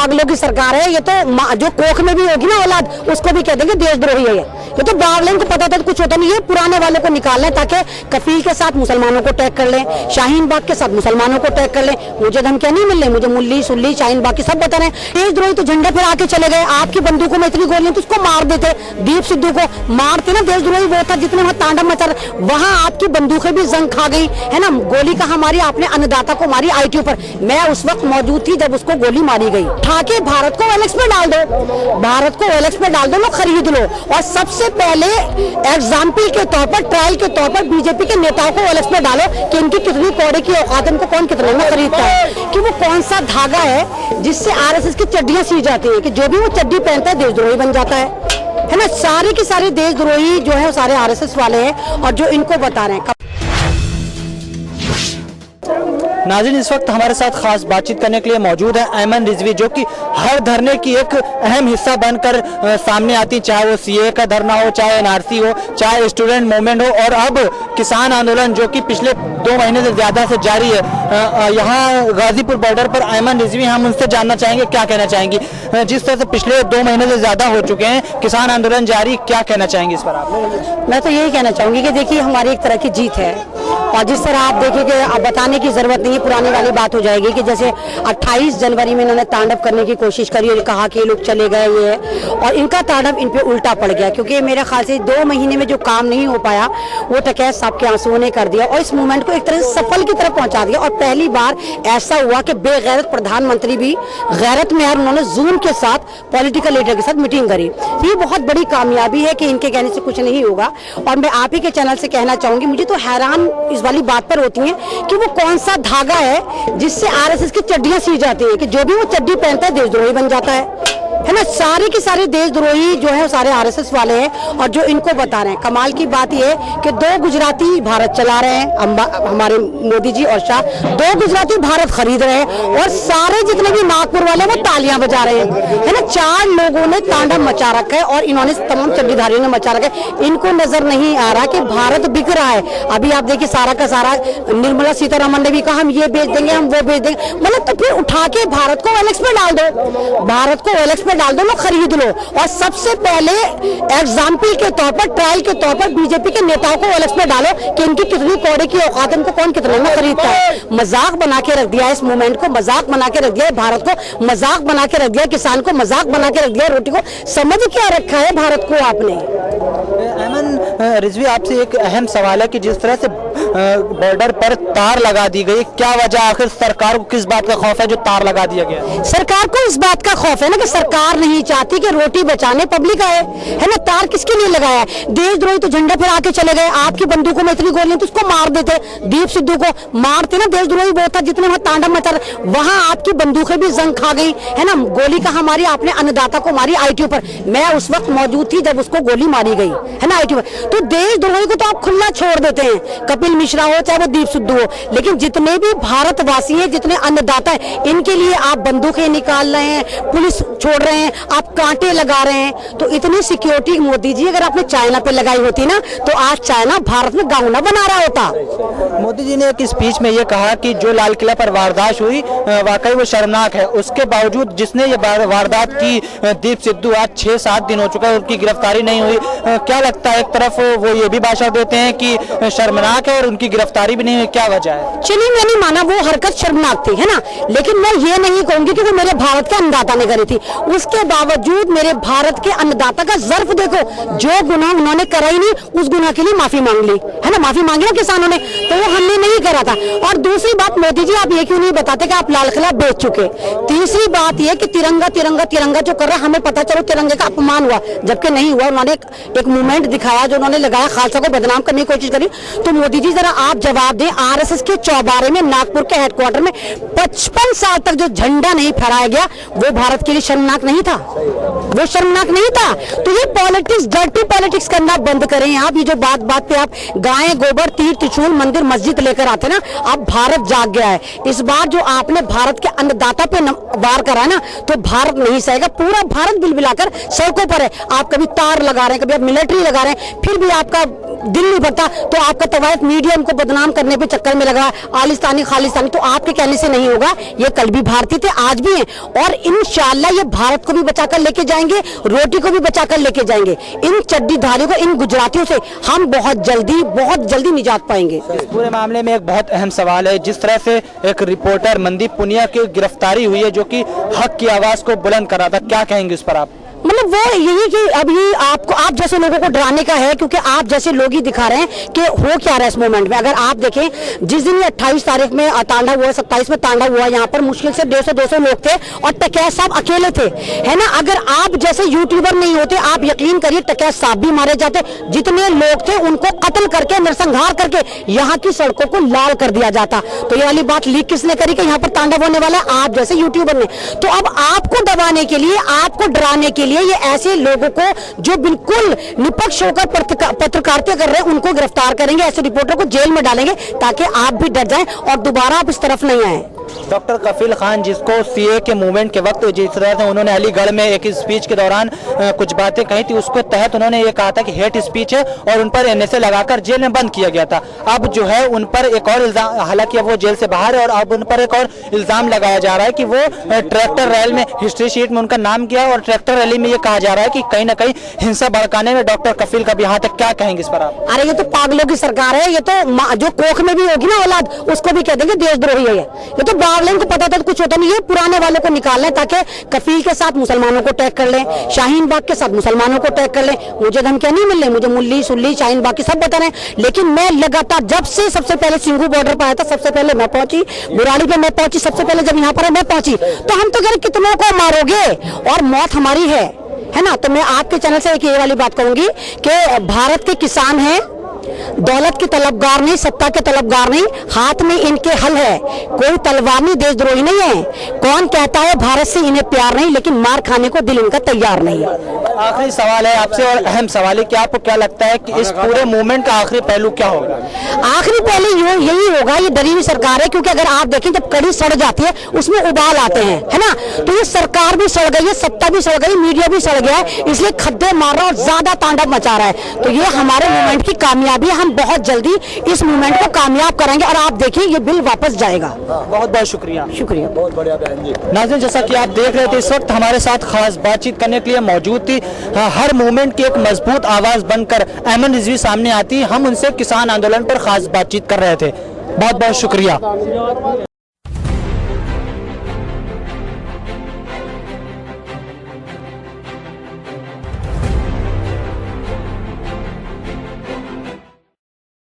पागलों की सरकार है। ये तो जो कोख में भी होगी ना औलाद, उसको भी कह देंगे देशद्रोही है। ये तो बागलें को पता था कुछ होता नहीं है, पुराने वालों को निकाल लें ताकि कफील के साथ मुसलमानों को टैग कर लें, शाहीन बाग के साथ मुसलमानों को टैग कर लें। मुझे धमकियां नहीं मिल रही, मुझे मुल्ली सुल्ली शाहीन बाग की सब बता रहे हैं देशद्रोही। तो झंडा फिर आके चले गए, आपकी बंदूकों में इतनी गोलियां तो उसको मार देते, दीप सिद्धू को मारते ना। देशद्रोही वो था जितने वहां तांडव मचा, वहां आपकी बंदूकें भी जंग खा गई है ना। गोली कहाँ मारी आपने? अन्नदाता को मारी, ITO पर। मैं उस वक्त मौजूद थी जब उसको गोली मारी गई। ठाके भारत को OLX में डाल दो, भारत को OLX में डाल दो, लो खरीद लो। और सबसे पहले एग्जाम्पल के तौर पर, ट्रायल के तौर पर बीजेपी के नेताओं को OLX में डालो कि इनकी कितनी कौड़े की औकात, इनको कौन कितने में खरीदता है, कि वो कौन सा धागा है जिससे RSS की चड्डियां सी जाती है, कि जो भी वो चड्डी पहनता है देशद्रोही बन जाता है ना। सारे के सारे देशद्रोही जो है वो सारे RSS वाले हैं और जो इनको बता रहे हैं। नाज़रीन, इस वक्त हमारे साथ खास बातचीत करने के लिए मौजूद है अयमन रिजवी, जो कि हर धरने की एक अहम हिस्सा बनकर सामने आती, चाहे वो CA का धरना हो, चाहे NRC हो, चाहे स्टूडेंट मूवमेंट हो, और अब किसान आंदोलन जो कि पिछले 2 महीने से ज़्यादा से जारी है। यहाँ गाजीपुर बॉर्डर पर अयमन रिजवी, हम उनसे जानना चाहेंगे क्या कहना चाहेंगी। जिस तरह से पिछले 2 महीने से ज़्यादा हो चुके हैं, किसान आंदोलन जारी, क्या कहना चाहेंगे इस पर आप? मैं तो यही कहना चाहूंगी कि देखिए हमारी एक तरह की जीत है, और जिस तरह आप देखिए कि अब बताने की जरूरत नहीं है, पुरानी वाली बात हो जाएगी कि जैसे 28 जनवरी में इन्होंने तांडव करने की कोशिश करी और कहा कि ये लोग चले गए, ये है, और इनका तांडव इन पे उल्टा पड़ गया, क्योंकि मेरे ख्याल से 2 महीने में जो काम नहीं हो पाया वो टकैत साहब के आंसुओं ने कर दिया और इस मूवमेंट को एक तरह से सफल की तरफ पहुंचा दिया। और पहली बार ऐसा हुआ कि बेगैरत प्रधानमंत्री भी गैरत में आए, उन्होंने जूम के साथ पॉलिटिकल लीडर के साथ मीटिंग करी। ये बहुत बड़ी कामयाबी है कि इनके कहने से कुछ नहीं होगा। और मैं आप ही के चैनल से कहना चाहूंगी, मुझे तो हैरान इस वाली बात पर होती है कि वो कौन सा धागा है जिससे RSS की चड्डियां सी जाती है, कि जो भी वो चड्डी पहनता है देशद्रोही बन जाता है ना। सारे के सारे देशद्रोही जो है वो सारे RSS वाले हैं और जो इनको बता रहे हैं। कमाल की बात यह है कि 2 गुजराती भारत चला रहे हैं, हमारे मोदी जी और शाह, 2 गुजराती भारत खरीद रहे हैं और सारे जितने भी नागपुर वाले वो तालियां बजा रहे हैं, है ना। 4 लोगों ने तांडव मचा रखा है और इन्होंने तमाम चड्डीधारियों ने मचा रखा है। इनको नजर नहीं आ रहा कि भारत बिक रहा है। अभी आप देखिए सारा का सारा निर्मला सीतारमण ने भी कहा हम ये बेच देंगे, हम वो बेच देंगे, मतलब तो फिर उठा के भारत को OLX में डाल दो, भारत को OLX में डाल दो, लो खरीद लो। और सबसे पहले एग्जाम्पल के तौर पर, ट्रायल के तौर पर बीजेपी के नेताओं को OLX में डालो कि इनकी कितनी कौड़े की औकात, इनको कौन कितने में खरीदता है। मजाक बना के रख दिया है इस मूवमेंट को, मजाक बना के रख दिया है भारत को, मजाक बना के रख दिया किसान को, मजाक बना के रख दिया रोटी को। समझ क्या रखा है भारत को आपने? अयमन रिजवी, आपसे एक अहम सवाल है कि जिस तरह से बॉर्डर पर तार लगा दी गई, क्या वजह, आखिर सरकार को किस बात का खौफ है जो तार लगा दिया गया? सरकार को इस बात का खौफ है ना कि सरकार नहीं चाहती कि रोटी बचाने पब्लिक आए, है ना। तार किसके लिए लगाया है? देशद्रोही तो झंडा फिर आके चले गए, आपकी बंदूकों में इतनी गोलियां तो उसको मार देते, दीप सिद्धू को मारते ना। देशद्रोही वो था जितने वहां तांडव मचा, वहां आपकी बंदूकें भी जंग खा गई, है ना। गोली कहाँ मारी आपने? अन्नदाता को मारी, ITO पर। मैं उस वक्त मौजूद थी जब उसको गोली मारी गई, है ना, ITO पर। तो देशद्रोही को तो आप खुला छोड़ देते हैं, कपिल मिश्रा हो चाहे वो दीप सिद्धू हो, लेकिन जितने भी भारतवासी हैं, जितने अन्नदाता हैं, इनके लिए आप बंदूकें निकाल रहे हैं, पुलिस छोड़ रहे हैं, आप कांटे लगा रहे हैं। तो इतनी सिक्योरिटी मोदी जी अगर आपने चाइना पे लगाई होती ना, तो आज चाइना भारत में गाँव ना बना रहा होता। मोदी जी ने एक स्पीच में ये कहा कि जो लाल किला पर वारदात हुई वाकई वो शर्मनाक है। उसके बावजूद जिसने ये वारदात की, दीप सिद्धू, आज 6-7 दिन हो चुका है, उनकी गिरफ्तारी नहीं हुई। क्या लगता है, एक तरफ वो ये भी भाषण देते हैं कि शर्मनाक है और उनकी गिरफ्तारी भी नहीं हुई, क्या वजह है? चलिए मैंने माना वो हरकत शर्मनाक थी, है ना, लेकिन मैं ये नहीं कहूंगी कि वो मेरे भारत के अन्नदाता ने करी थी। उसके बावजूद मेरे भारत के अन्नदाता का ज़र्फ देखो, जो गुनाह उन्होंने करा ही नहीं, उस गुनाह के लिए माफी मांग ली, है ना। माफी मांगी ना किसानों ने, तो वो हमने नहीं करा था। और दूसरी बात, मोदी जी आप ये क्यों नहीं बताते कि आप लाल किला बेच चुके? तीसरी बात ये कि तिरंगा तिरंगा तिरंगा जो कर रहा है, हमें पता चलो तिरंगे का अपमान हुआ, जबकि नहीं हुआ। उन्होंने एक मूवमेंट दिखाया जो उन्होंने लगाया, खालसा को बदनाम करने की कोशिश करी। तो मोदी जी जरा आप जवाब दें, RSS के चौबारे में, नागपुर के हेडक्वार्टर में 55 साल तक जो झंडा नहीं फहराया गया, वो भारत के लिए शर्मनाक नहीं था? वो शर्मनाक नहीं था? तो ये पॉलिटिक्स, डर्टी पॉलिटिक्स करना बंद करें आप। ये जो बात बात पे आप गाय गोबर तीर त्रिशूल मंदिर मस्जिद लेकर आते ना, अब भारत जाग गया है। इस बार जो आपने भारत के अन्नदाता पे वार करा है ना, तो भारत नहीं सहेगा। पूरा भारत बिलबिलाकर सड़कों पर है। आप कभी तार लगा रहे हैं, कभी आप मिलिट्री लगा रहे हैं, फिर भी आपका दिल नहीं भरता तो आपका तवायफ मीडिया को बदनाम करने पे चक्कर में लगा, आलिस्तानी खालिस्तानी, तो आपके कहने से नहीं होगा। ये कल भी भारतीय थे, आज भी हैं, और इंशाल्लाह ये भारत को भी बचाकर लेके जाएंगे, रोटी को भी बचाकर लेके जाएंगे। इन चड्डीधारियों को, इन गुजरातियों से हम बहुत जल्दी निजात पाएंगे। इस पूरे मामले में एक बहुत अहम सवाल है, जिस तरह से एक रिपोर्टर मनदीप पुनिया की गिरफ्तारी हुई है जो कि हक की आवाज को बुलंद कर रहा था, क्या कहेंगे इस पर आप? मतलब वो यही कि अभी आप जैसे लोगों को डराने का है, क्योंकि आप जैसे लोग ही दिखा रहे हैं कि हो क्या रहा है इस मोमेंट में। अगर आप देखें जिस दिन 28 तारीख में तांडव हुआ, 27 में तांडव हुआ, यहाँ पर मुश्किल से 150-200 लोग थे और टकैत साहब अकेले थे, है ना। अगर आप जैसे यूट्यूबर नहीं होते, आप यकीन करिए टकैत साहब भी मारे जाते। जितने लोग थे उनको कत्ल करके, नरसंहार करके यहाँ की सड़कों को लाल कर दिया जाता। तो ये वाली बात लीक किसने करी कि यहाँ पर तांडव होने वाला है? आप जैसे यूट्यूबर ने। तो अब आपको दबाने के लिए, आपको डराने के लिए ये ऐसे लोगों को जो बिल्कुल निष्पक्ष होकर पत्रकारिता कर रहे हैं उनको गिरफ्तार करेंगे, ऐसे रिपोर्टर को जेल में डालेंगे ताकि आप भी डर जाएं और दोबारा आप इस तरफ नहीं आए। डॉक्टर कफील खान, जिसको सीए के मूवमेंट के वक्त जिस तरह से उन्होंने अलीगढ़ में एक स्पीच के दौरान कुछ बातें कही थी, उसके तहत उन्होंने ये कहा था कि हेट स्पीच है और उन पर एनएसए लगाकर जेल में बंद किया गया था। अब जो है उन पर एक और इल्जाम, हालांकि अब वो जेल से बाहर है, और अब उन पर एक और इल्जाम लगाया जा रहा है कि वो ट्रैक्टर रैली में, हिस्ट्री शीट में उनका नाम किया, और ट्रैक्टर रैली में ये कहा जा रहा है कि कहीं ना कहीं हिंसा भड़काने में डॉक्टर कफील का भी हाथ है। क्या कहेंगे इस पर आप? अरे ये तो पागलों की सरकार है। ये तो जो कोख में भी होगी ना औलाद, उसको भी कह देंगे देशद्रोही है। ये तो बावलेन को पता था तो कुछ होता नहीं। ये पुराने वालों को निकाल लें ताकि कफील के साथ मुसलमानों को टैग कर लें, शाहीन बाग के साथ मुसलमानों को टैग कर लें। मुझे धमकियां नहीं मिल रही, मुझे मुल्ली सुल्ली शाहीन बाग की सब बता रहे हैं, लेकिन मैं लगातार जब से सबसे पहले सिंघू बॉर्डर पर आया था, सबसे पहले मैं पहुंची, बुराड़ी पे मैं पहुंची, सबसे पहले जब यहाँ पर मैं पहुंची, तो हम तो कह रहे कितनों को मारोगे और मौत हमारी है ना। तो मैं आपके चैनल से एक ये वाली बात कहूंगी कि भारत के किसान हैं, दौलत के तलबगार नहीं, सत्ता के तलबगार नहीं, हाथ में इनके हल है। कोई तलवार नहीं, देशद्रोही नहीं है। कौन कहता है भारत से इन्हें प्यार नहीं, लेकिन मार खाने को दिल इनका तैयार नहीं है। आखिरी सवाल है आपसे, और अहम सवाल है कि आपको क्या लगता है कि इस पूरे मूवमेंट का आखिरी पहलू क्या होगा? आखिरी पहले यही होगा, ये डरी हुई सरकार है, क्योंकि अगर आप देखें जब कड़ी सड़ जाती है उसमें उबाल आते हैं, है ना। तो ये सरकार भी सड़ गई है, सत्ता भी सड़ गई, मीडिया भी सड़ गया है, इसलिए खद्दे मार रहा और ज्यादा तांडव मचा रहा है। तो ये हमारे मूवमेंट की कामयाबी है। हम बहुत जल्दी इस मूवमेंट को कामयाब कराएंगे और आप देखिए ये बिल वापस जाएगा। बहुत बहुत शुक्रिया। बहुत बढ़िया बहन जी। नाज़रीन, जैसा कि आप देख रहे थे, इस वक्त हमारे साथ खास बातचीत करने के लिए मौजूद थी, हर मूवमेंट की एक मजबूत आवाज बनकर ऐमन रिजवी सामने आती, हम उनसे किसान आंदोलन पर खास बातचीत कर रहे थे। बहुत बहुत शुक्रिया।